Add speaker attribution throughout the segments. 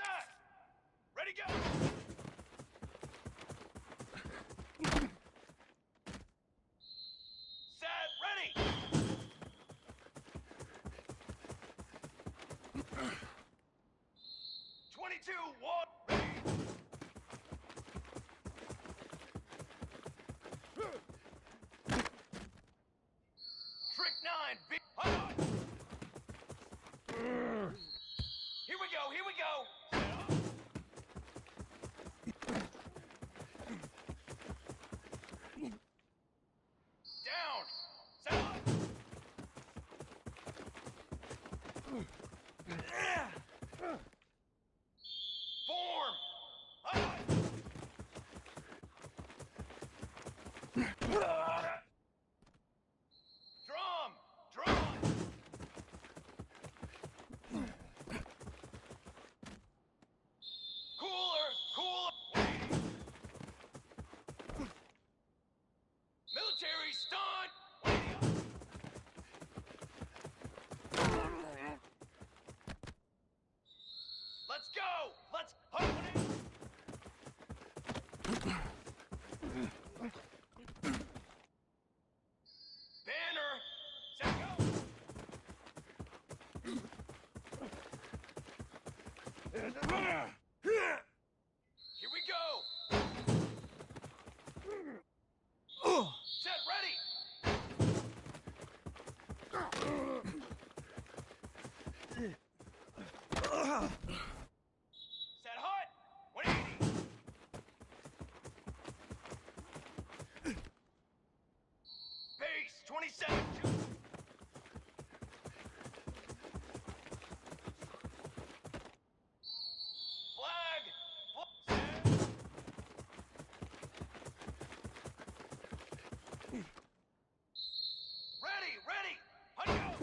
Speaker 1: Set! Ready, go! Set, ready! 22, 1, ready! Trick 9, B. Hold on! Here we go, here we go! Set up. Down! Set up! Form! Up! Drum! Drum! Cooler! Cooler! Waiting! Military stunt! Waiting! Let's go! Let's open it! Banner! Set, go! Here we go! Set, ready! Set, hot! 180! Base, 27! Flag! Set! Ready, ready! Hot, go!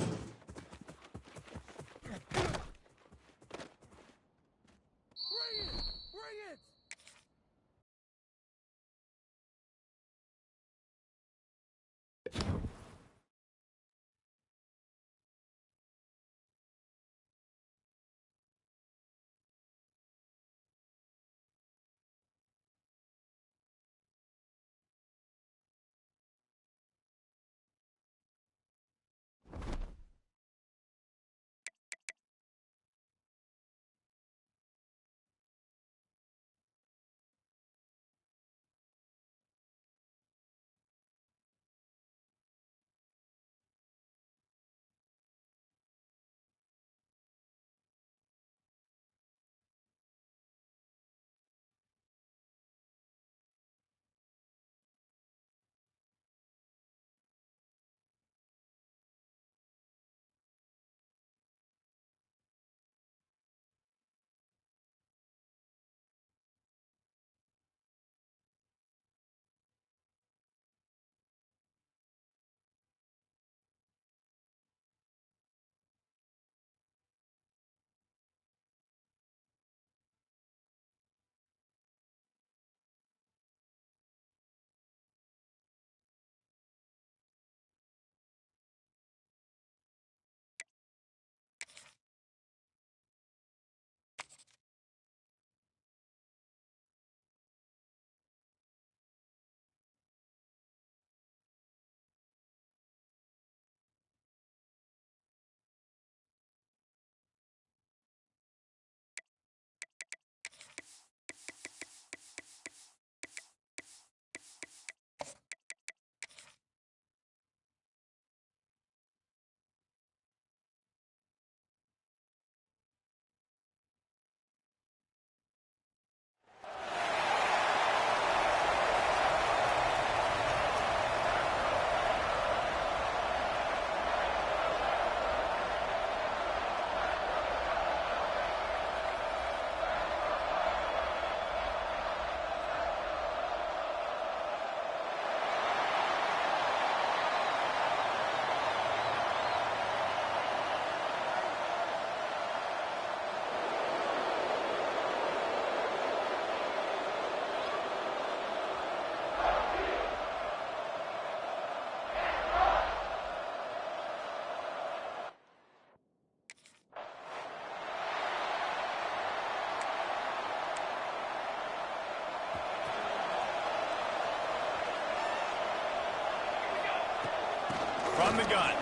Speaker 2: From the gun.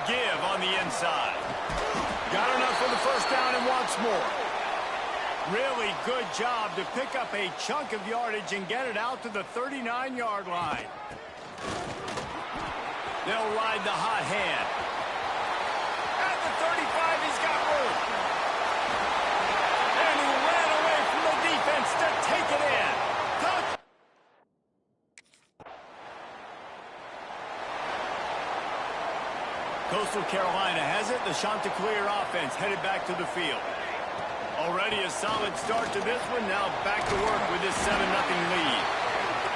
Speaker 2: Give on the inside. Got enough for the first down and wants more. Really good job to pick up a chunk of yardage and get it out to the 39-yard line. They'll ride the hot hand. At the 35, he's got room. And he ran away from the defense to take it in. Touch. Coastal Carolina has it. The Chanticleer offense headed back to the field. Already a solid start to this one. Now back to work with this 7-0 lead.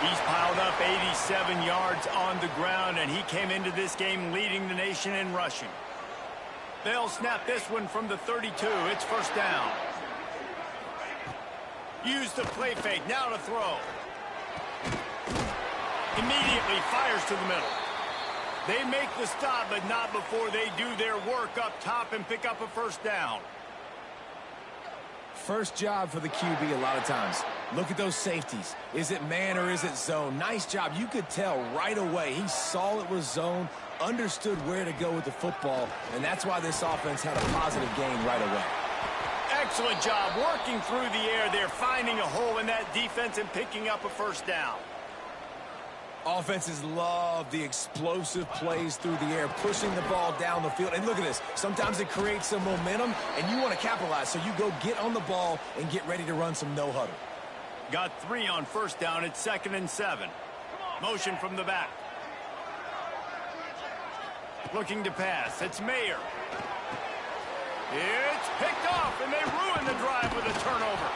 Speaker 2: He's piled up 87 yards on the ground, and he came into this game leading the nation in rushing. They'll snap this one from the 32. It's first down. Use the play fake. Now to throw. Immediately fires to the middle. They make the stop, but not before they do their work up top and pick up a first down.
Speaker 3: First job for the QB a lot of times. Look at those safeties. Is it man or is it zone? Nice job. You could tell right away. He saw it was zone, understood where to go with the football, and that's why this offense had a positive gain right away.
Speaker 2: Excellent job working through the air there, finding a hole in that defense and picking up a first down.
Speaker 3: Offenses love the explosive plays through the air, pushing the ball down the field. And look at this. Sometimes it creates some momentum, and you want to capitalize. So you go get on the ball and get ready to run some no-huddle.
Speaker 2: Got 3 on first down. It's 2nd and 7. Motion from the back. Looking to pass. It's Mayer. It's picked off, and they ruin the drive with a turnover.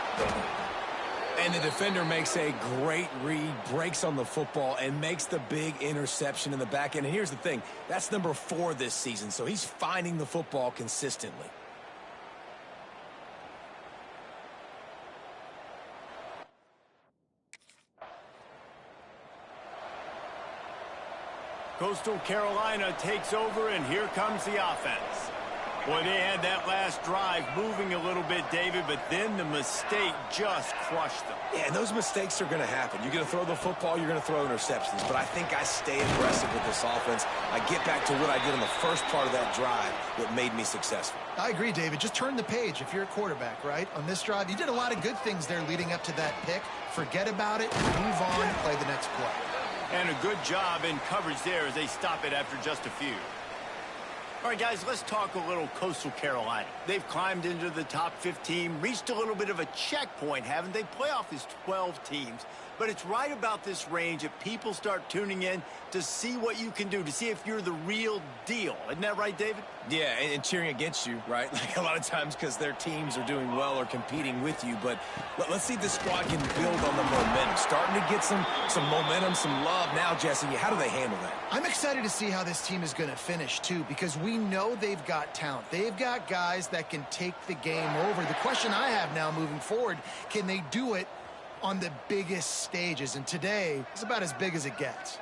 Speaker 3: And the defender makes a great read, breaks on the football, and makes the big interception in the back end. And here's the thing. That's number 4 this season, so he's finding the football consistently.
Speaker 2: Coastal Carolina takes over, and here comes the offense. Boy, they had that last drive moving a little bit, David, but then the mistake just crushed them.
Speaker 3: Yeah, and those mistakes are going to happen. You're going to throw the football, you're going to throw interceptions. But I think I stay aggressive with this offense. I get back to what I did in the first part of that drive that made me successful.
Speaker 4: I agree, David. Just turn the page if you're a quarterback, right? On this drive, you did a lot of good things there leading up to that pick. Forget about it, move on, play the next play.
Speaker 2: And a good job in coverage there as they stop it after just a few. All right, guys, let's talk a little Coastal Carolina. They've climbed into the top 15, reached a little bit of a checkpoint, haven't they? Playoff is 12 teams. But it's right about this range that people start tuning in to see what you can do, to see if you're the real deal. Isn't that right, David?
Speaker 3: Yeah, and cheering against you, right? Like a lot of times because their teams are doing well or competing with you. But let's see if the squad can build on the momentum. Starting to get some momentum, some love now, Jesse. How do they handle that?
Speaker 4: I'm excited to see how this team is going to finish, too, because we know they've got talent. They've got guys that can take the game over. The question I have now moving forward, can they do it on the biggest stages? And today is about as big as it gets.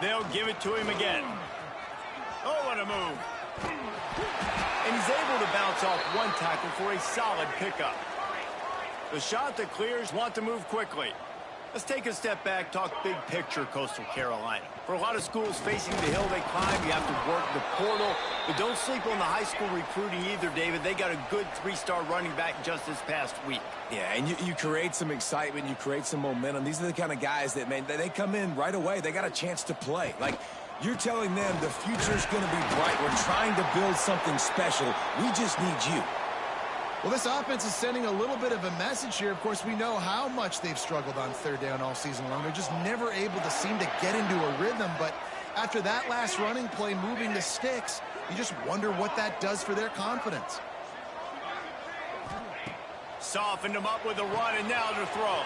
Speaker 2: They'll give it to him again. Oh, what a move. And he's able to bounce off one tackle for a solid pickup. The Chanticleers want to move quickly. Let's take a step back, talk big picture Coastal Carolina. For a lot of schools facing the hill they climb, you have to work the portal. But don't sleep on the high school recruiting either, David. They got a good 3-star running back just this past week.
Speaker 3: Yeah, and you create some excitement, you create some momentum. These are the kind of guys that, man, they come in right away. They got a chance to play. Like, you're telling them the future's going to be bright. We're trying to build something special. We just need you.
Speaker 4: Well, this offense is sending a little bit of a message here. Of course, we know how much they've struggled on third down all season long. They're just never able to seem to get into a rhythm. But after that last running play moving the sticks, you just wonder what that does for their confidence.
Speaker 2: Softened him up with a run, and now to throw.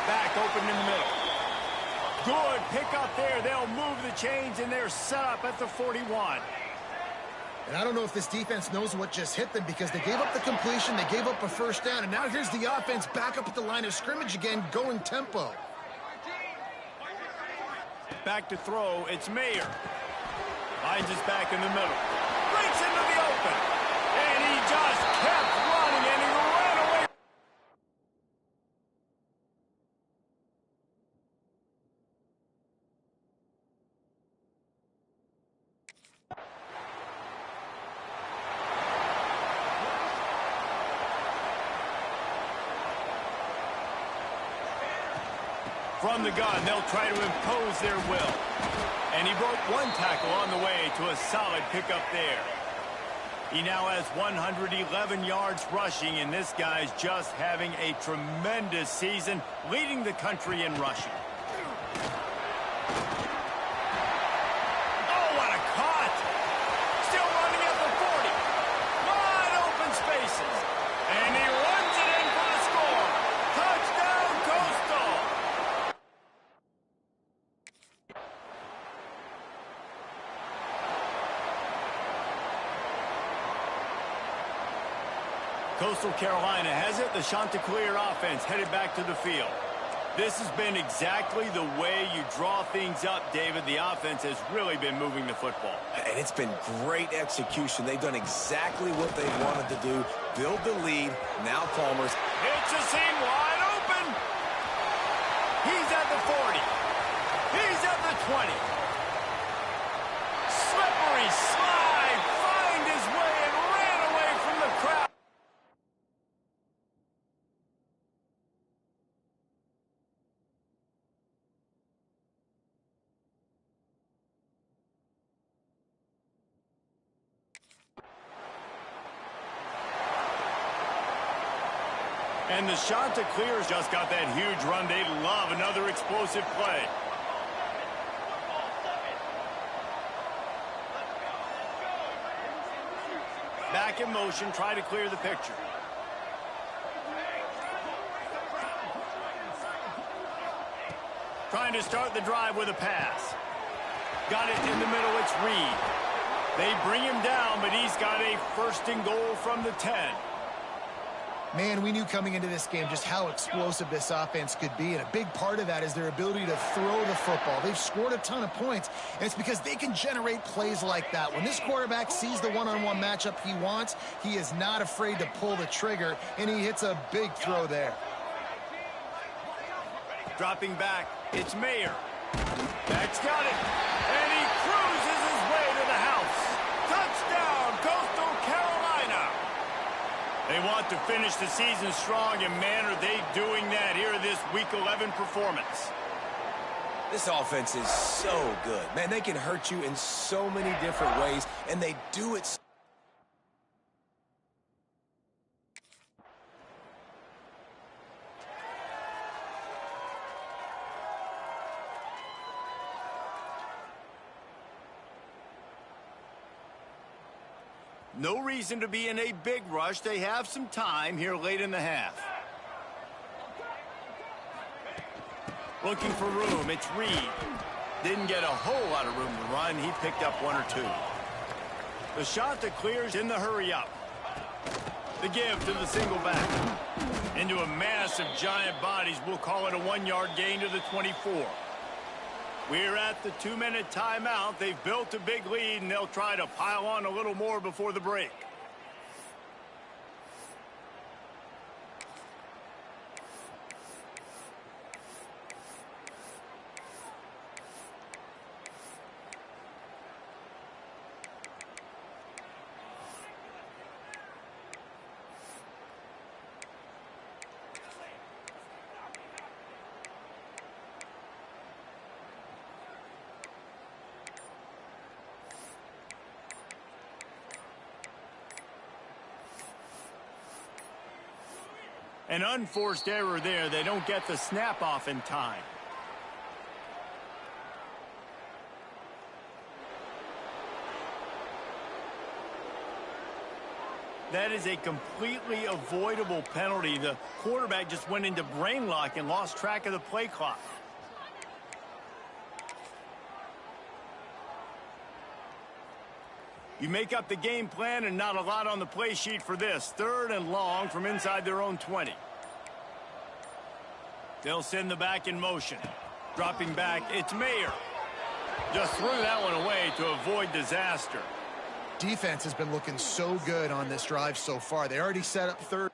Speaker 2: Back open in the middle. Good pick up there. They'll move the chains, and they're set up at the 41.
Speaker 4: And I don't know if this defense knows what just hit them because they gave up the completion, they gave up a first down, and now here's the offense back up at the line of scrimmage again, going tempo.
Speaker 2: Back to throw, it's Mayer. Finds his back in the middle. Breaks into the open. And he just kept running, and he ran away. From the gun, they'll try to impose their will. And he broke one tackle on the way to a solid pickup there. He now has 111 yards rushing, and this guy's just having a tremendous season, leading the country in rushing. Oh, what a cut! Still running at the 40. Wide open spaces. And he runs it in for the score. Touchdown, Coastal! Coastal Carolina has it. The Chanticleer offense headed back to the field. This has been exactly the way you draw things up, David. The offense has really been moving the football.
Speaker 3: And it's been great execution. They've done exactly what they wanted to do. Build the lead. Now Palmer's.
Speaker 2: It's a seam wide open. He's at the 40. He's at the 20. Slippery slide. Find his way and ran away from the crowd. And the Chanticleers just got that huge run. They love another explosive play. Back in motion, try to clear the picture. Trying to start the drive with a pass. Got it in the middle, it's Reed. They bring him down, but he's got a first and goal from the 10.
Speaker 4: Man, we knew coming into this game just how explosive this offense could be, and a big part of that is their ability to throw the football. They've scored a ton of points, and it's because they can generate plays like that. When this quarterback sees the one-on-one matchup he wants, he is not afraid to pull the trigger, and he hits a big throw there.
Speaker 2: Dropping back, it's Mayer. That's got it, and he cruises his way to the house. Touchdown, Coastal Carolina! They want to finish the season strong, and man, are they doing that here in this Week 11 performance.
Speaker 3: This offense is so good. Man, they can hurt you in so many different ways, and they do it.
Speaker 2: No reason to be in a big rush. They have some time here late in the half. Looking for room, it's Reed. Didn't get a whole lot of room to run. He picked up one or two. The Chanticleers in the hurry up. The give to the single back. Into a mass of giant bodies. We'll call it a 1-yard gain to the 24. We're at the 2-minute timeout. They've built a big lead, and they'll try to pile on a little more before the break. An unforced error there. They don't get the snap off in time. That is a completely avoidable penalty. The quarterback just went into brain lock and lost track of the play clock. You make up the game plan and not a lot on the play sheet for this. 3rd and long from inside their own 20. They'll send the back in motion. Dropping back, it's Mayer. Just threw that one away to avoid disaster.
Speaker 4: Defense has been looking so good on this drive so far. They already set up 3rd.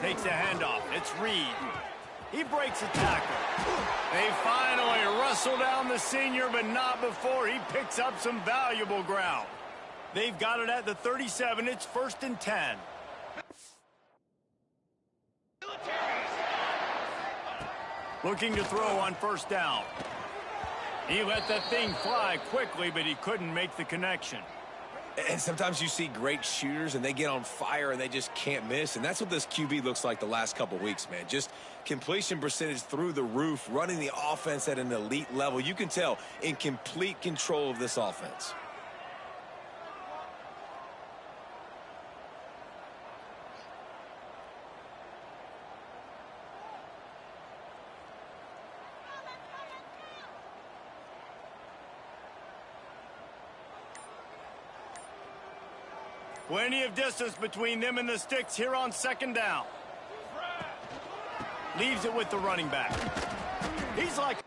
Speaker 2: takes a handoff. It's Reed. He breaks a tackle. They finally wrestle down the senior, but not before he picks up some valuable ground. They've got it at the 37. It's 1st and 10. Looking to throw on 1st down. He let that thing fly quickly, but he couldn't make the connection.
Speaker 3: And sometimes you see great shooters, and they get on fire, and they just can't miss. And that's what this QB looks like the last couple weeks, man. Just completion percentage through the roof, running the offense at an elite level. You can tell in complete control of this offense.
Speaker 2: Plenty of distance between them and the sticks here on 2nd down. Leaves it with the running back. He's like...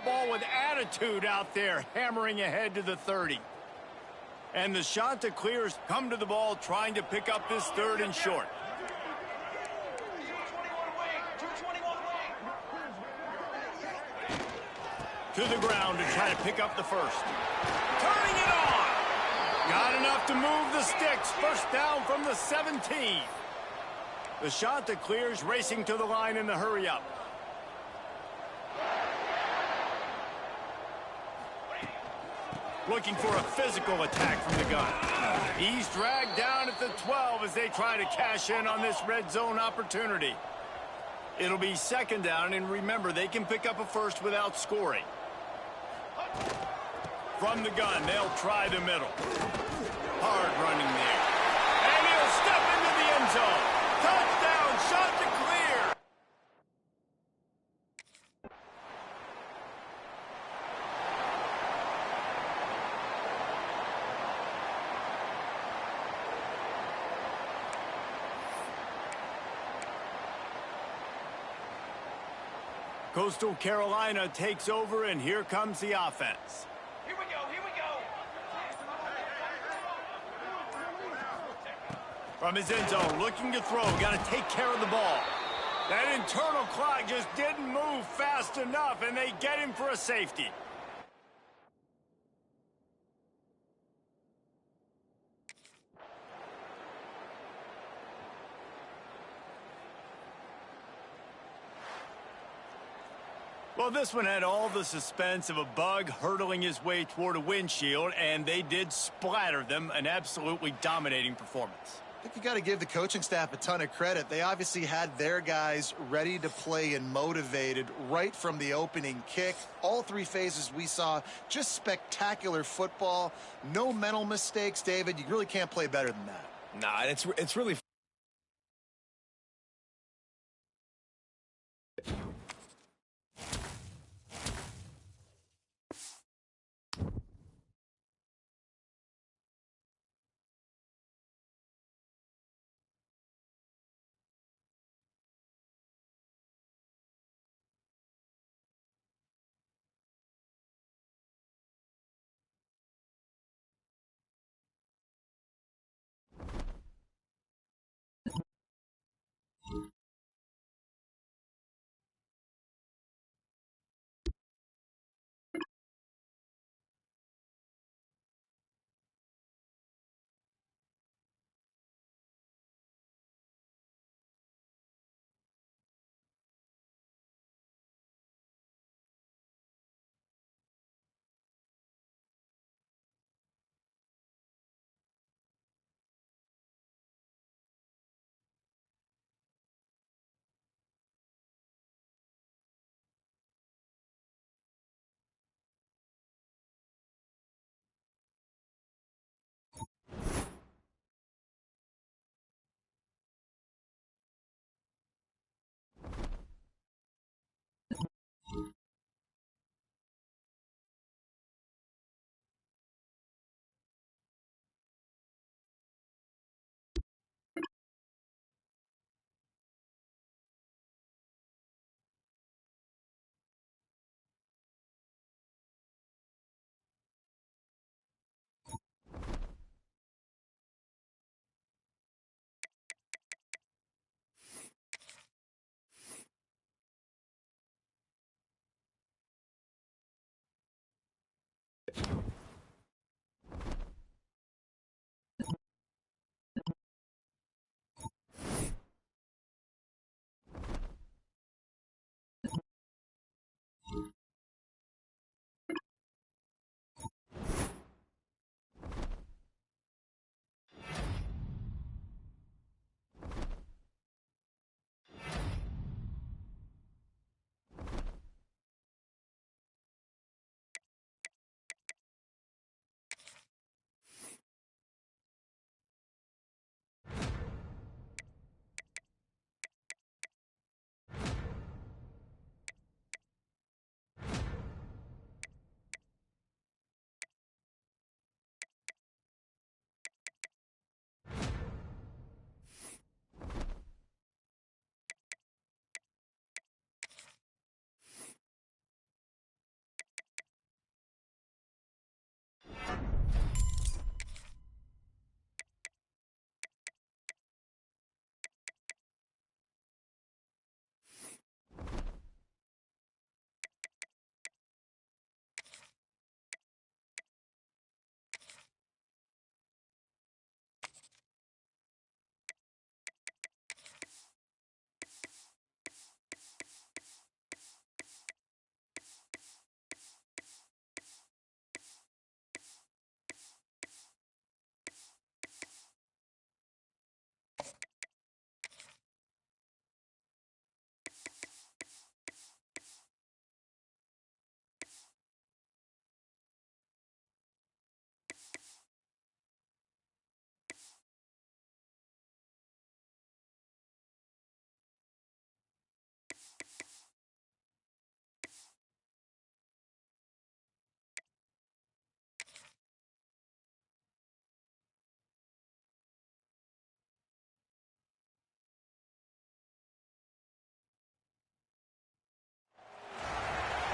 Speaker 2: Ball with attitude out there, hammering ahead to the 30. And the Chanticleers come to the ball, trying to pick up this 3rd and short.
Speaker 1: 221 wing, 221 wing.
Speaker 2: To the ground to try to pick up the 1st. Turning it on! Got enough to move the sticks. 1st down from the 17. The Chanticleers racing to the line in the hurry-up. Looking for a physical attack from the gun. He's dragged down at the 12 as they try to cash in on this red zone opportunity. It'll be 2nd down, and remember, they can pick up a 1st without scoring. From the gun, they'll try the middle. Hard running there. And he'll step into the end zone. Touchdown, Chanticleer! Coastal Carolina takes over, and here comes the offense.
Speaker 1: Here we go, here we go.
Speaker 2: From his end zone, looking to throw, got to take care of the ball. That internal clock just didn't move fast enough, and they get him for a safety. Well, this one had all the suspense of a bug hurtling his way toward a windshield, and they did splatter them. An absolutely dominating performance.
Speaker 4: I think you got to give the coaching staff a ton of credit. They obviously had their guys ready to play and motivated right from the opening kick. All 3 phases we saw, just spectacular football. No mental mistakes, David. You really can't play better than that.
Speaker 3: Nah, it's really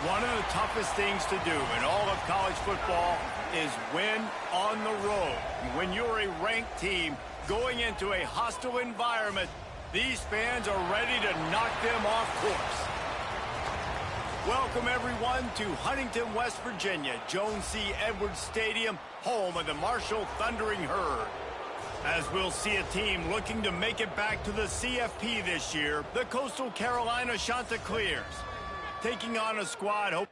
Speaker 2: One of the toughest things to do in all of college football is win on the road. When you're a ranked team going into a hostile environment, these fans are ready to knock them off course. Welcome, everyone, to Huntington, West Virginia, Jones C. Edwards Stadium, home of the Marshall Thundering Herd. As we'll see a team looking to make it back to the CFP this year, the Coastal Carolina Chanticleers, taking on a squad.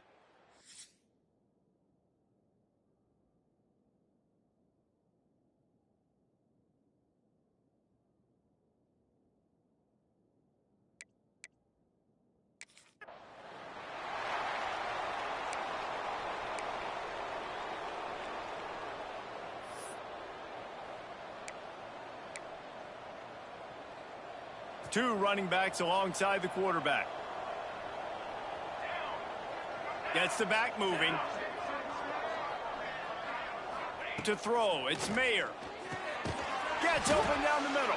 Speaker 2: Two running backs alongside the quarterback. Gets the back moving. To throw, it's Mayer. Gets open down the middle.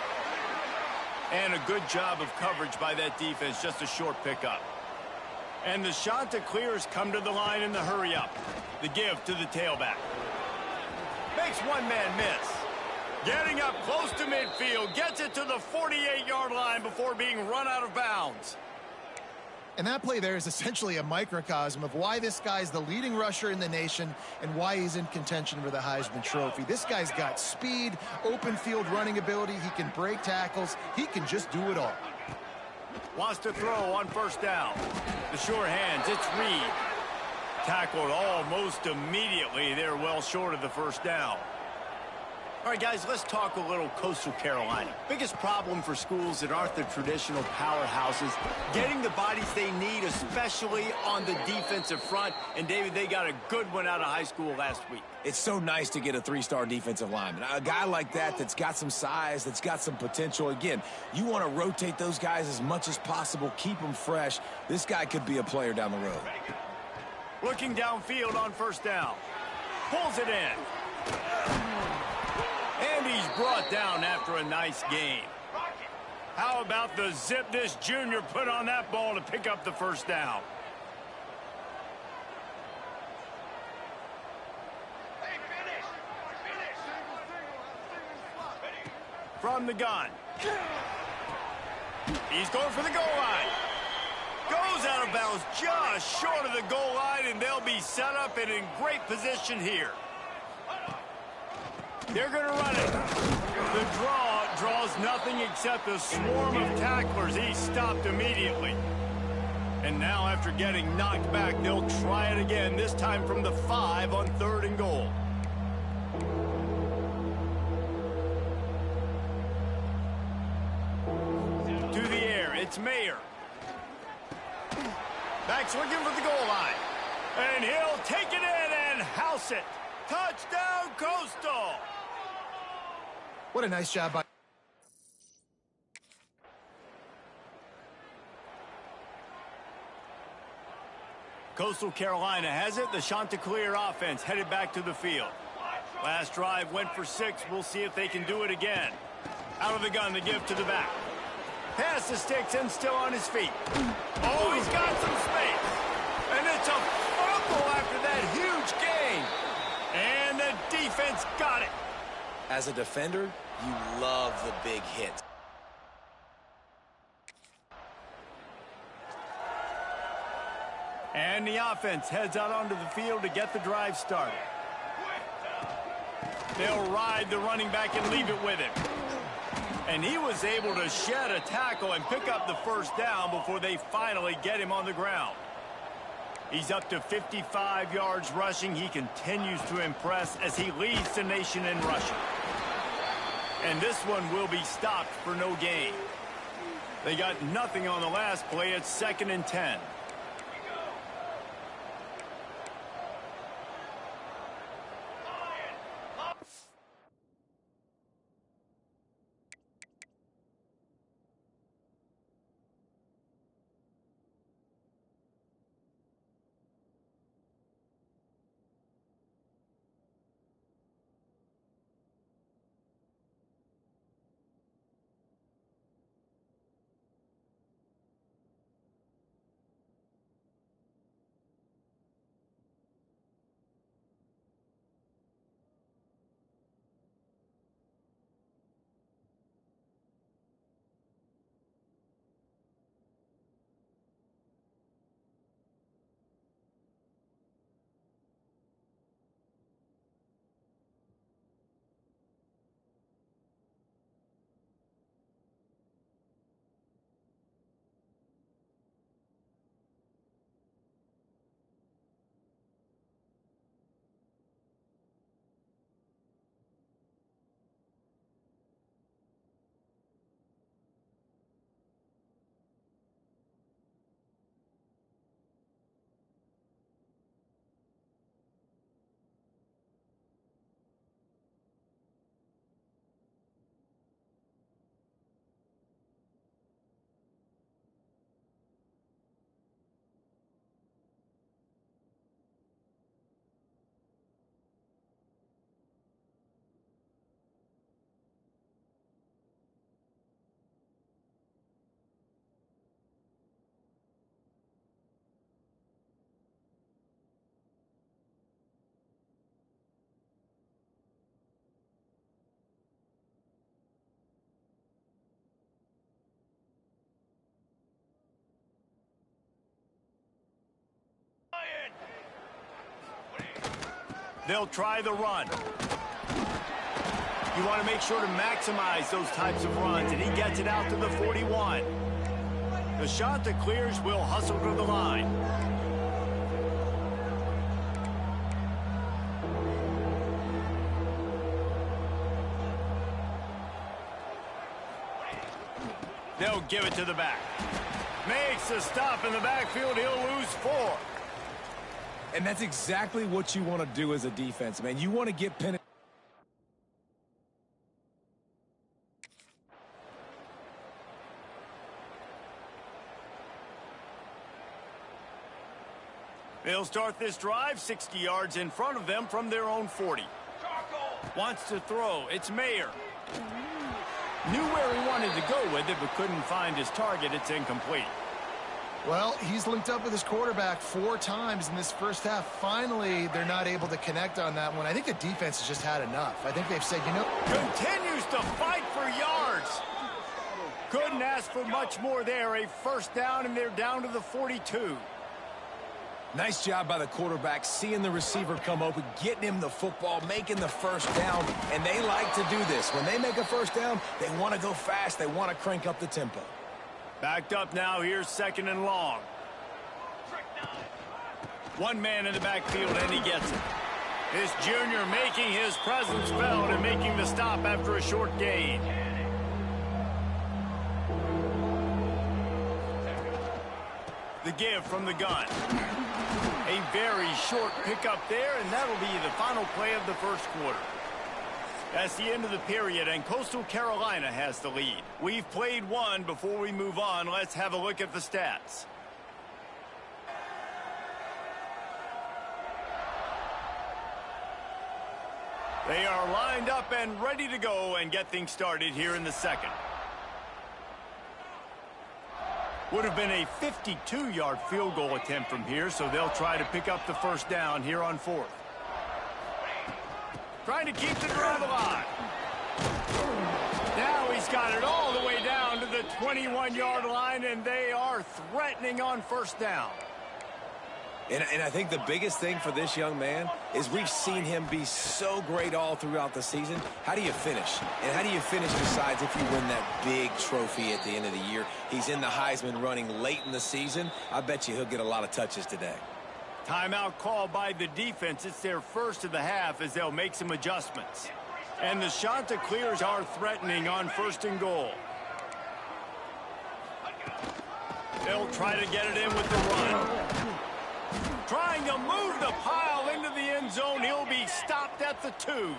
Speaker 2: And a good job of coverage by that defense, just a short pickup. And the Chanticleers come to the line in the hurry-up. The give to the tailback. Makes one man miss. Getting up close to midfield, gets it to the 48-yard line before being run out of bounds.
Speaker 4: And that play there is essentially a microcosm of why this guy's the leading rusher in the nation and why he's in contention for the Heisman Trophy. This guy's got speed, open field running ability. He can break tackles. He can just do it all.
Speaker 2: Wants to throw on first down. The sure hands, it's Reed. Tackled almost immediately. They're well short of the first down. All right, guys, let's talk a little Coastal Carolina. Biggest problem for schools that aren't the traditional powerhouses, getting the bodies they need, especially on the defensive front. And, David, they got a good one out of high school last week.
Speaker 3: It's so nice to get a three-star defensive lineman. A guy like that's got some size, that's got some potential. Again, you want to rotate those guys as much as possible, keep them fresh. This guy could be a player down the road.
Speaker 2: Looking downfield on first down. Pulls it in. And he's brought down after a nice game. How about the zip this junior put on that ball to pick up the first down? From the gun. He's going for the goal line. Goes out of bounds just short of the goal line, and they'll be set up and in great position here. They're going to run it. The draws nothing except a swarm of tacklers. He's stopped immediately. And now after getting knocked back, they'll try it again, this time from the 5 on 3rd and goal. To the air, it's Mayer. Back's looking for the goal line. And he'll take it in and house it. Touchdown, Coastal!
Speaker 4: What a nice job by...
Speaker 2: Coastal Carolina has it. The Chanticleer offense headed back to the field. Last drive went for 6. We'll see if they can do it again. Out of the gun, the give to the back. Pass the sticks and still on his feet. Oh, he's got some space. And it's a fumble after that huge gain. And the defense got it.
Speaker 3: As a defender, you love the big hit.
Speaker 2: And the offense heads out onto the field to get the drive started. They'll ride the running back and leave it with him. And he was able to shed a tackle and pick up the first down before they finally get him on the ground. He's up to 55 yards rushing. He continues to impress as he leads the nation in rushing. And this one will be stopped for no gain. They got nothing on the last play. It's 2nd and 10. They'll try the run. You want to make sure to maximize those types of runs, and he gets it out to the 41. The shot that clears will hustle to the line. They'll give it to the back. Makes a stop in the backfield. He'll lose 4.
Speaker 3: And that's exactly what you want to do as a defense, man. You want to get penalties.
Speaker 2: They'll start this drive 60 yards in front of them from their own 40. Wants to throw. It's Mayer. Knew where he wanted to go with it, but couldn't find his target. It's incomplete.
Speaker 4: Well, he's linked up with his quarterback 4 times in this first half. Finally, they're not able to connect on that one. I think the defense has just had enough. I think they've said, you know.
Speaker 2: Continues to fight for yards. Couldn't ask for much more there. A first down, and they're down to the 42.
Speaker 3: Nice job by the quarterback, seeing the receiver come open, getting him the football, making the first down, and they like to do this. When they make a first down, they want to go fast. They want to crank up the tempo.
Speaker 2: Backed up now. Here's 2nd and long. One man in the backfield, and he gets it. This junior making his presence felt and making the stop after a short gain. The give from the gun. A very short pickup there, and that'll be the final play of the first quarter. That's the end of the period, and Coastal Carolina has the lead. We've played one. Before we move on, let's have a look at the stats. They are lined up and ready to go and get things started here in the second. Would have been a 52-yard field goal attempt from here, so they'll try to pick up the first down here on 4th. Trying to keep the drive alive. Now he's got it all the way down to the 21-yard line, and they are threatening on first down.
Speaker 3: And I think the biggest thing for this young man is we've seen him be so great all throughout the season. How do you finish? And how do you finish besides if you win that big trophy at the end of the year? He's in the Heisman running late in the season. I bet you he'll get a lot of touches today.
Speaker 2: Timeout called by the defense. It's their first of the half as they'll make some adjustments. And the shot that clears are threatening on 1st and goal. They'll try to get it in with the run. Trying to move the pile into the end zone. He'll be stopped at the 2.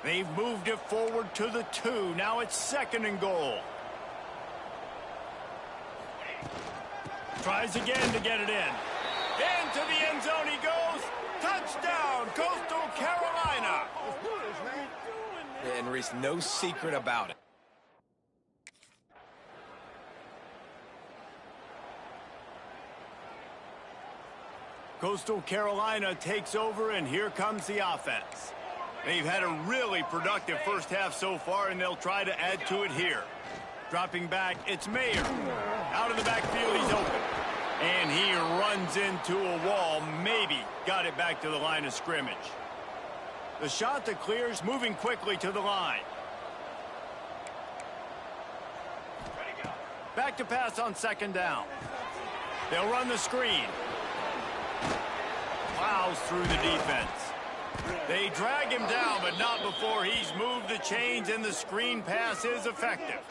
Speaker 2: They've moved it forward to the 2. Now it's 2nd and goal. Tries again to get it in. Into the end zone he goes. Touchdown, Coastal Carolina.
Speaker 3: And Reese, no secret about it.
Speaker 2: Coastal Carolina takes over, and here comes the offense. They've had a really productive first half so far, and they'll try to add to it here. Dropping back, it's Mayer. Out of the backfield, he's open. And he runs into a wall, maybe got it back to the line of scrimmage. The shot that clears, moving quickly to the line. Back to pass on 2nd down. They'll run the screen. Plows through the defense. They drag him down, but not before he's moved the chains, and the screen pass is effective.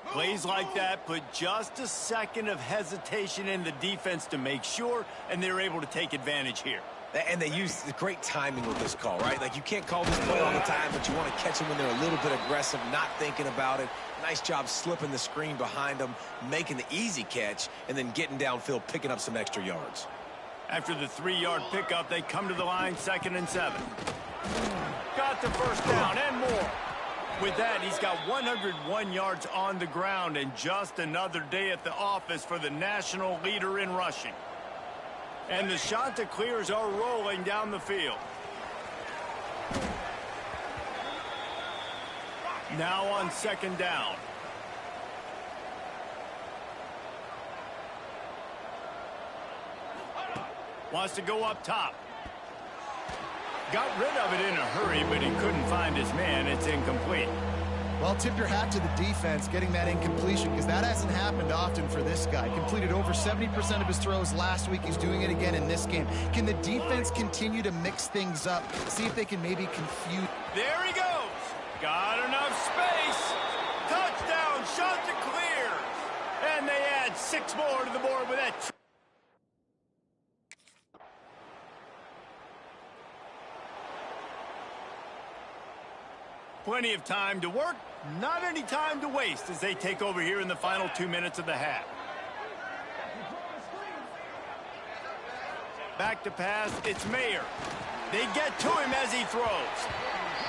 Speaker 2: Plays like that put just a second of hesitation in the defense to make sure, and they're able to take advantage here.
Speaker 3: And they use the great timing with this call, right? Like, you can't call this play all the time, but you want to catch them when they're a little bit aggressive, not thinking about it. Nice job slipping the screen behind them, making the easy catch, and then getting downfield, picking up some extra yards.
Speaker 2: After the 3-yard pickup, they come to the line, 2nd and 7. Got the first down and more. With that, he's got 101 yards on the ground, and just another day at the office for the national leader in rushing. And the shot that clears are rolling down the field. Now on 2nd down. Wants to go up top. Got rid of it in a hurry, but he couldn't find his man. It's incomplete.
Speaker 4: Well, tip your hat to the defense getting that incompletion, because that hasn't happened often for this guy. Completed over 70% of his throws last week. He's doing it again in this game. Can the defense continue to mix things up? See if they can maybe confuse.
Speaker 2: There he goes. Got enough space. Touchdown, shot to clear. And they add 6 more to the board with that. Plenty of time to work, not any time to waste as they take over here in the final 2 minutes of the half. Back to pass, it's Mayer. They get to him as he throws.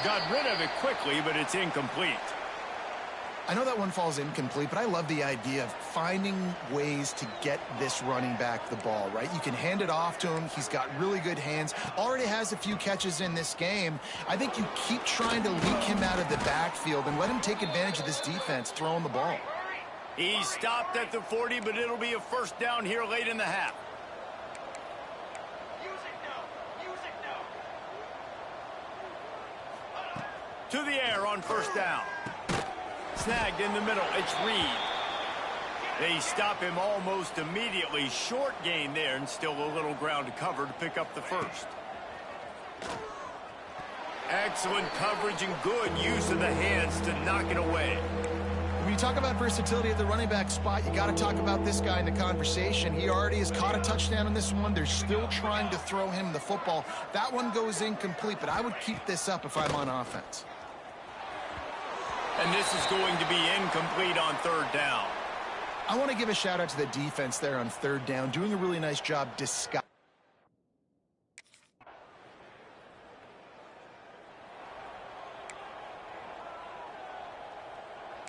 Speaker 2: Got rid of it quickly, but it's incomplete.
Speaker 4: I know that one falls incomplete, but I love the idea of finding ways to get this running back the ball, right? You can hand it off to him. He's got really good hands. Already has a few catches in this game. I think you keep trying to leak him out of the backfield and let him take advantage of this defense throwing the ball.
Speaker 2: He stopped at the 40, but it'll be a first down here late in the half.
Speaker 1: Use it now. Use it now.
Speaker 2: To the air on first down. Snagged in the middle. It's Reed. They stop him almost immediately. Short gain there, and still a little ground to cover to pick up the first. Excellent coverage and good use of the hands to knock it away.
Speaker 4: When you talk about versatility at the running back spot, you got to talk about this guy in the conversation. He already has caught a touchdown in this one. They're still trying to throw him the football. That one goes incomplete, but I would keep this up if I'm on offense.
Speaker 2: And this is going to be incomplete on third down.
Speaker 4: I want to give a shout out to the defense there on third down, doing a really nice job disguising.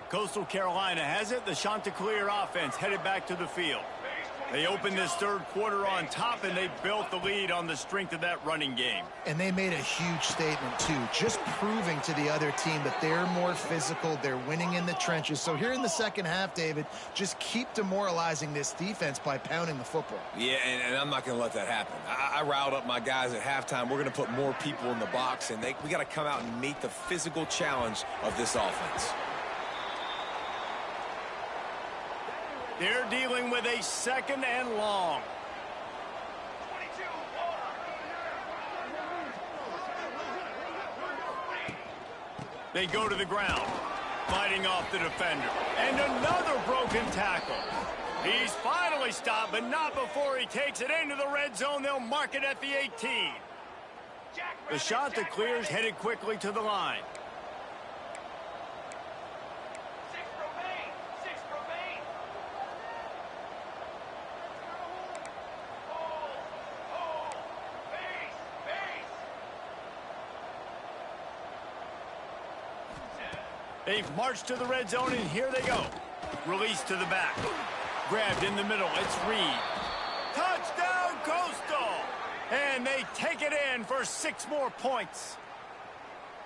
Speaker 2: Coastal Carolina has it. The Chanticleer offense headed back to the field. They opened this third quarter on top, and they built the lead on the strength of that running game.
Speaker 4: And they made a huge statement, too, just proving to the other team that they're more physical, they're winning in the trenches. So here in the second half, David, just keep demoralizing this defense by pounding the football.
Speaker 3: Yeah, and I'm not going to let that happen. I riled up my guys at halftime. We're going to put more people in the box, and we got to come out and meet the physical challenge of this offense.
Speaker 2: They're dealing with a second and long.
Speaker 1: 22.
Speaker 2: They go to the ground, fighting off the defender. And another broken tackle. He's finally stopped, but not before he takes it into the red zone. They'll mark it at the 18. The Chanticleers headed quickly to the line.
Speaker 1: 6 remain. 6 remain. Hold. Base.
Speaker 2: They've marched to the red zone, and here they go. Release to the back. Grabbed in the middle. It's Reed. Touchdown, Coastal! And they take it in for 6 more points.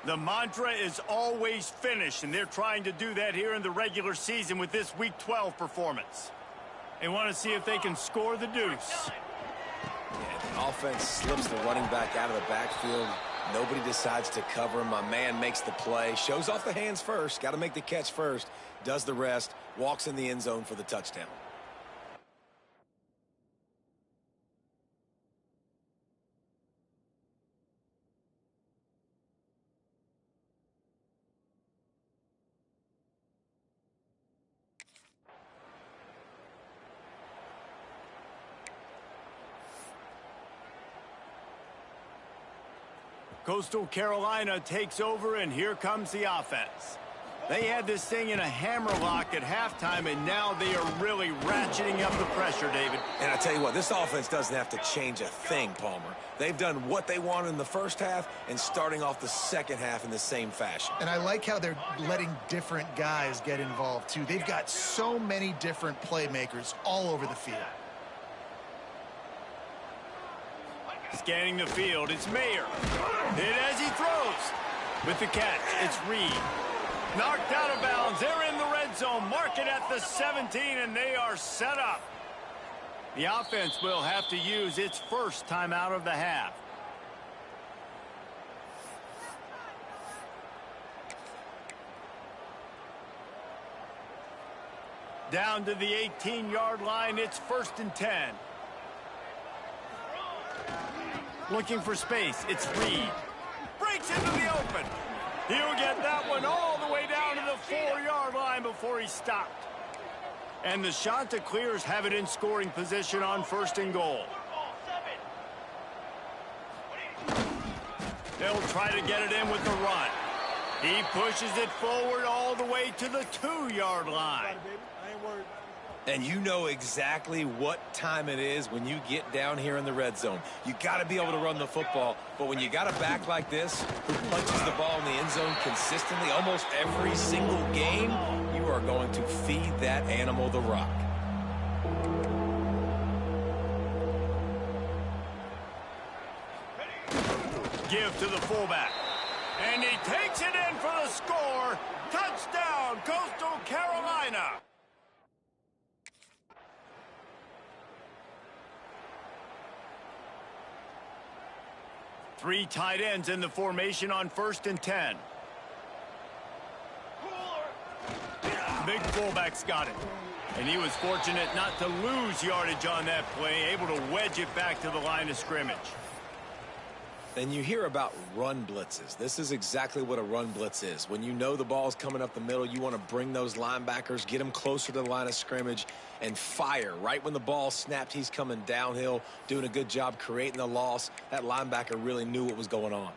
Speaker 2: The mantra is always finish, and they're trying to do that here in the regular season with this Week 12 performance. They want to see if they can score the deuce.
Speaker 3: Yeah, the offense slips the running back out of the backfield. Nobody decides to cover him. My man makes the play. Shows off the hands first. Got to make the catch first. Does the rest. Walks in the end zone for the touchdown.
Speaker 2: Coastal Carolina takes over, and here comes the offense. They had this thing in a hammerlock at halftime, and now they are really ratcheting up the pressure, David.
Speaker 3: And I tell you what, this offense doesn't have to change a thing, Palmer. They've done what they wanted in the first half and starting off the second half in the same fashion.
Speaker 4: And I like how they're letting different guys get involved, too. They've got so many different playmakers all over the field.
Speaker 2: Scanning the field, it's Mayer. Hit as he throws. With the catch, it's Reed. Knocked out of bounds. They're in the red zone. Mark it at the 17, and they are set up. The offense will have to use its first timeout of the half. Down to the 18-yard line, it's 1st and 10. Looking for space, it's Reed. Breaks into the open. He'll get that one all the way down to the 4-yard line before he's stopped. And the Chanticleers have it in scoring position on 1st and goal. They'll try to get it in with the run. He pushes it forward all the way to the 2-yard line.
Speaker 3: And you know exactly what time it is when you get down here in the red zone. You got to be able to run the football, but when you got a back like this who punches the ball in the end zone consistently almost every single game, you are going to feed that animal the rock.
Speaker 2: Give to the fullback. And he takes it in for the score. Touchdown, Coastal Carolina. Three tight ends in the formation on 1st and 10. Big fullback's got it. And he was fortunate not to lose yardage on that play, able to wedge it back to the line of scrimmage.
Speaker 3: And you hear about run blitzes. This is exactly what a run blitz is. When you know the ball's coming up the middle, you want to bring those linebackers, get them closer to the line of scrimmage, and fire. Right when the ball snapped, he's coming downhill, doing a good job creating the loss. That linebacker really knew what was going on.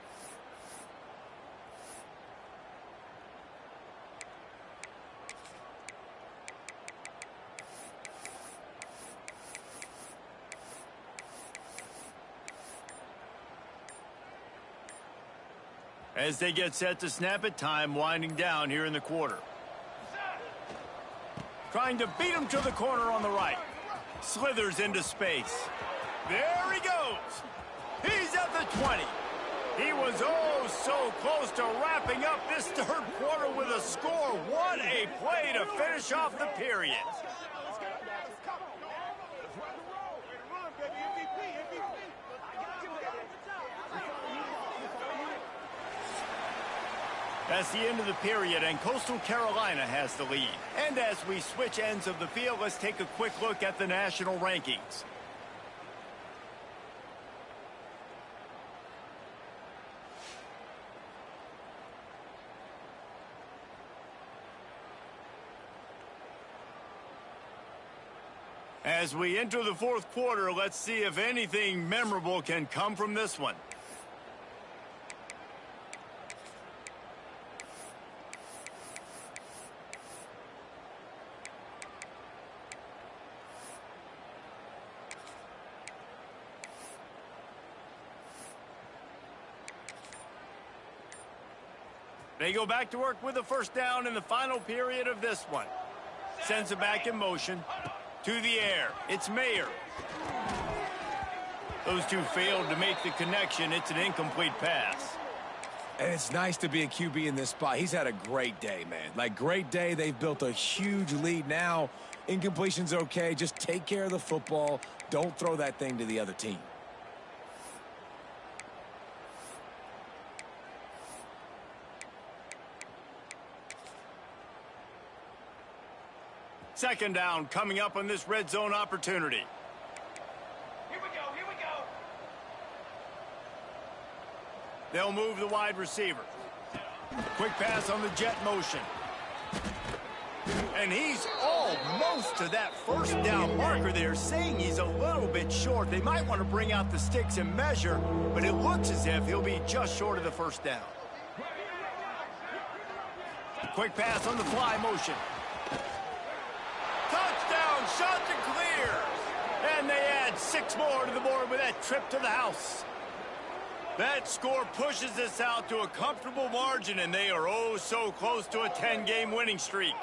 Speaker 2: As they get set to snap it, time winding down here in the quarter. Trying to beat him to the corner on the right. Slithers into space. There he goes. He's at the 20. He was oh so close to wrapping up this 3rd quarter with a score. What a play to finish off the period. That's the end of the period, and Coastal Carolina has the lead. And as we switch ends of the field, let's take a quick look at the national rankings. As we enter the 4th quarter, let's see if anything memorable can come from this one. They go back to work with a 1st down in the final period of this one. Sends it back in motion. To the air. It's Mayer. Those two failed to make the connection. It's an incomplete pass.
Speaker 3: And it's nice to be a QB in this spot. He's had a great day, man. Like, great day. They've built a huge lead now. Incompletion's okay. Just take care of the football. Don't throw that thing to the other team.
Speaker 2: Second down coming up on this red zone opportunity.
Speaker 1: Here we go, here we go.
Speaker 2: They'll move the wide receiver. Quick pass on the jet motion. And he's almost to that 1st down marker there, saying he's a little bit short. They might want to bring out the sticks and measure, but it looks as if he'll be just short of the 1st down. Quick pass on the fly motion. Touchdown, Chanticleers! And they add 6 more to the board with that trip to the house. That score pushes us out to a comfortable margin, and they are oh so close to a 10-game winning streak.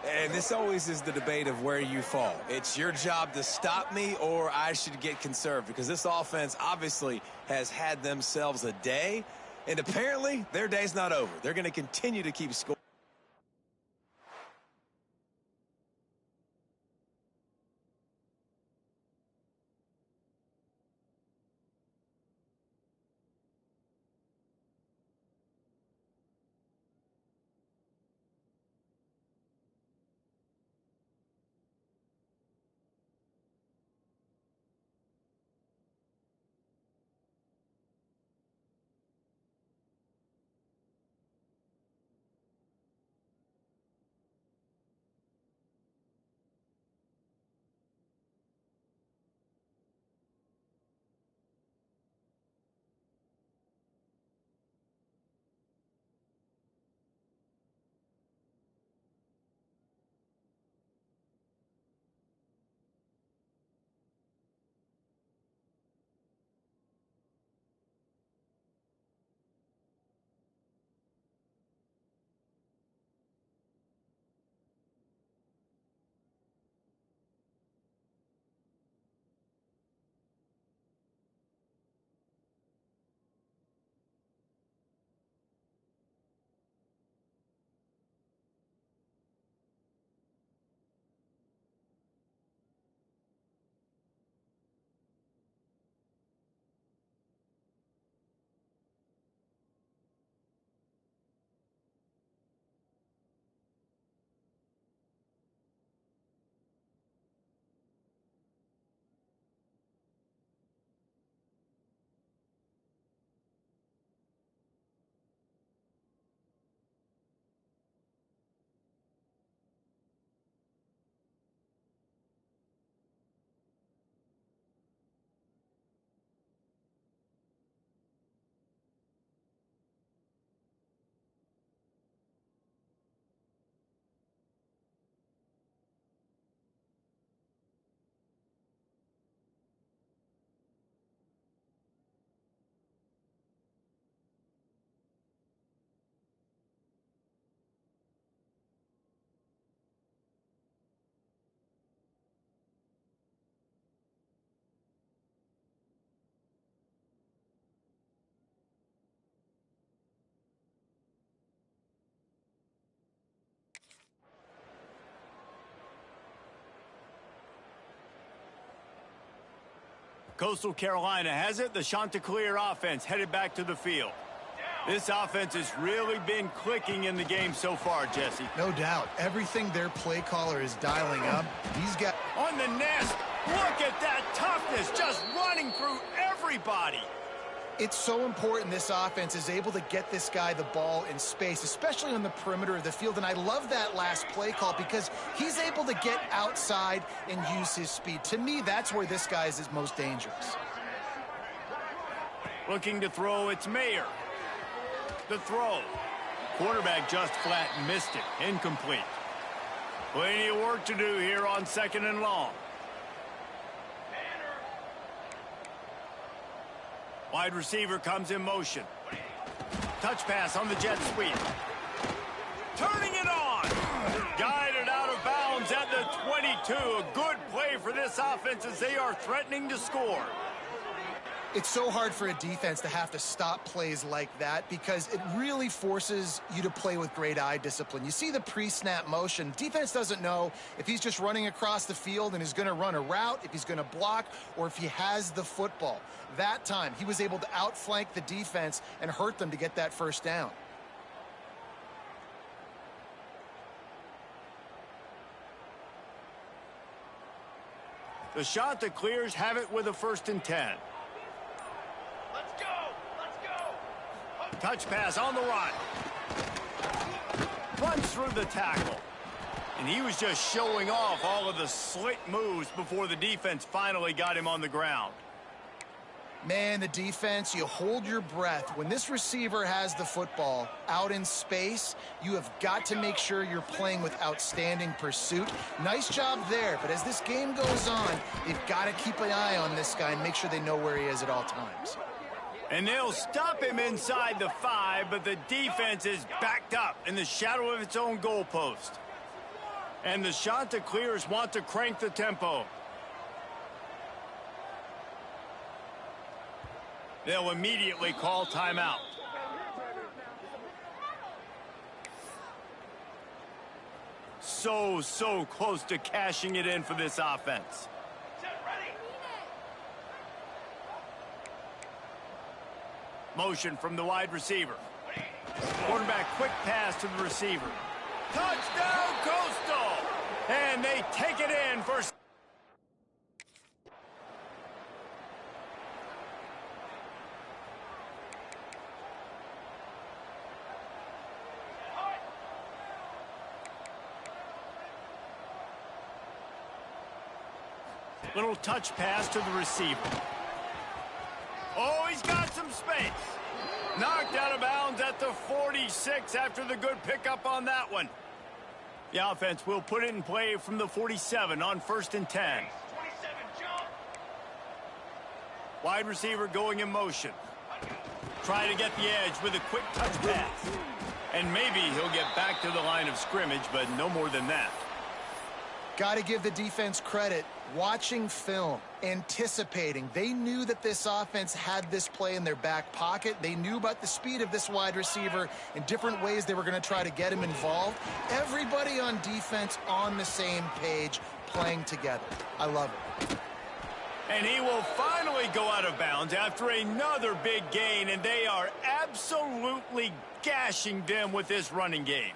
Speaker 3: And this always is the debate of where you fall. It's your job to stop me, or I should get conserved, because this offense obviously has had themselves a day, and apparently their day's not over. They're going to continue to keep scoring.
Speaker 2: Coastal Carolina has it. The Chanticleer offense headed back to the field. This offense has really been clicking in the game so far, Jesse.
Speaker 4: No doubt. Everything their play caller is dialing up, these guys...
Speaker 2: On the nest, look at that toughness, just running through everybody.
Speaker 4: It's so important this offense is able to get this guy the ball in space, especially on the perimeter of the field. And I love that last play call because he's able to get outside and use his speed. To me, that's where this guy is most dangerous.
Speaker 2: Looking to throw, it's Mayer. The throw. Quarterback just flat missed it. Incomplete. Plenty of work to do here on 2nd and long. Wide receiver comes in motion. Touch pass on the jet sweep. Turning it on. Guided out of bounds at the 22. A good play for this offense as they are threatening to score.
Speaker 4: It's so hard for a defense to have to stop plays like that because it really forces you to play with great eye discipline. You see the pre-snap motion. Defense doesn't know if he's just running across the field and is going to run a route, if he's going to block, or if he has the football. That time, he was able to outflank the defense and hurt them to get that first down.
Speaker 2: The Chanticleers have it with a 1st and 10.
Speaker 1: Let's go! Let's go!
Speaker 2: Touch pass on the run. Runs through the tackle. And he was just showing off all of the slick moves before the defense finally got him on the ground.
Speaker 4: Man, the defense, you hold your breath. When this receiver has the football out in space, you have got to make sure you're playing with outstanding pursuit. Nice job there, but as this game goes on, they've got to keep an eye on this guy and make sure they know where he is at all times.
Speaker 2: And they'll stop him inside the 5, but the defense is backed up in the shadow of its own goalpost. And the Chanticleers want to crank the tempo. They'll immediately call timeout. So close to cashing it in for this offense. Motion from the wide receiver. Quarterback quick pass to the receiver. Touchdown, Coastal! And they take it in for... Little touch pass to the receiver. Oh, he's got some space. Knocked out of bounds at the 46 after the good pickup on that one. The offense will put it in play from the 47 on 1st and 10.
Speaker 1: 27, jump!
Speaker 2: Wide receiver going in motion. Try to get the edge with a quick touch pass. And maybe he'll get back to the line of scrimmage, but no more than that.
Speaker 4: Got to give the defense credit. Watching film, anticipating. They knew that this offense had this play in their back pocket. They knew about the speed of this wide receiver and different ways they were going to try to get him involved. Everybody on defense on the same page, playing together. I love it.
Speaker 2: And he will finally go out of bounds after another big gain, and they are absolutely gashing them with this running game.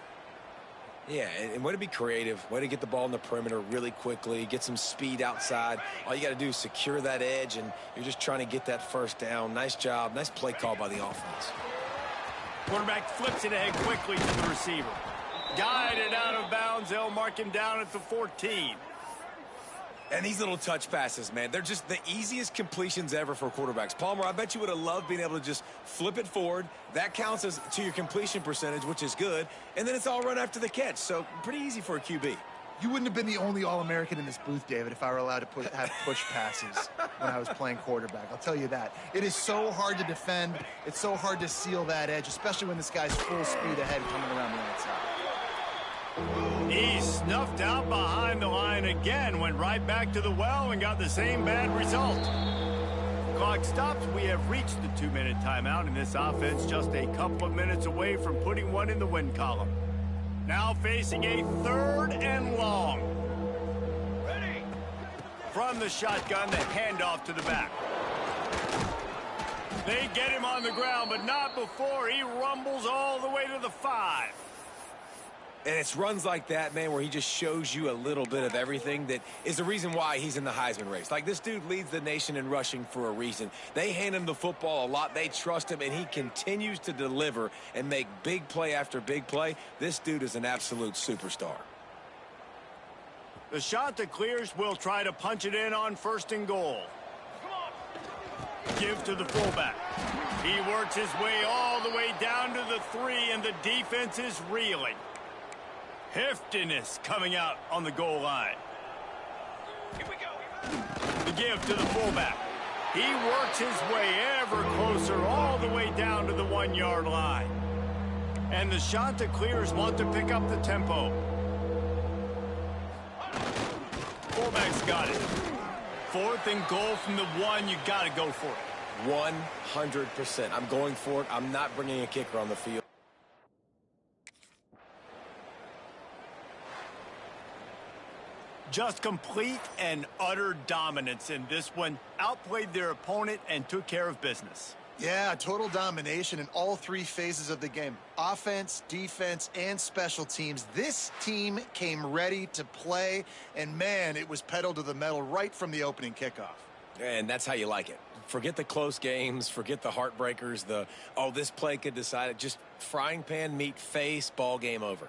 Speaker 3: Yeah, and way to be creative, way to get the ball in the perimeter really quickly, get some speed outside. All you got to do is secure that edge, and you're just trying to get that first down. Nice job, nice play call by the offense.
Speaker 2: Quarterback flips it ahead quickly to the receiver. Guided out of bounds, they'll mark him down at the 14.
Speaker 3: And these little touch passes, man, they're just the easiest completions ever for quarterbacks. Palmer, I bet you would have loved being able to just flip it forward. That counts as to your completion percentage, which is good. And then it's all run after the catch. So pretty easy for a QB.
Speaker 4: You wouldn't have been the only All-American in this booth, David, if I were allowed to have push passes when I was playing quarterback. I'll tell you that. It is so hard to defend. It's so hard to seal that edge, especially when this guy's full speed ahead coming around the outside.
Speaker 2: He snuffed out behind the line again, went right back to the well and got the same bad result. Clock stops. We have reached the 2-minute timeout, and this offense just a couple of minutes away from putting one in the win column. Now facing a 3rd and long.
Speaker 1: Ready!
Speaker 2: from the shotgun, the handoff to the back. They get him on the ground, but not before he rumbles all the way to the 5.
Speaker 3: And it's runs like that, man, where he just shows you a little bit of everything that is the reason why he's in the Heisman race. Like, this dude leads the nation in rushing for a reason. They hand him the football a lot. They trust him, and he continues to deliver and make big play after big play. This dude is an absolute superstar.
Speaker 2: The shot that clears will try to punch it in on 1st and goal. Give to the fullback. He works his way all the way down to the 3, and the defense is reeling. Heftiness coming out on the goal line.
Speaker 1: Here we go.
Speaker 2: The give to the fullback. He works his way ever closer all the way down to the 1-yard line. And the shot that clears want to pick up the tempo. Fullback's got it. 4th and goal from the 1. You got to go for it.
Speaker 3: 100%. I'm going for it. I'm not bringing a kicker on the field.
Speaker 2: Just complete and utter dominance in this one. Outplayed their opponent and took care of business.
Speaker 4: Yeah, total domination in all 3 phases of the game. Offense, defense, and special teams. This team came ready to play, and, man, it was pedal to the metal right from the opening kickoff.
Speaker 3: And that's how you like it. Forget the close games. Forget the heartbreakers. This play could decide it. Just frying pan, meat face, ball game over.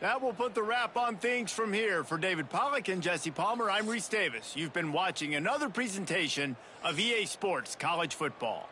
Speaker 2: That will put the wrap on things from here. For David Pollack and Jesse Palmer, I'm Reese Davis. You've been watching another presentation of EA Sports College Football.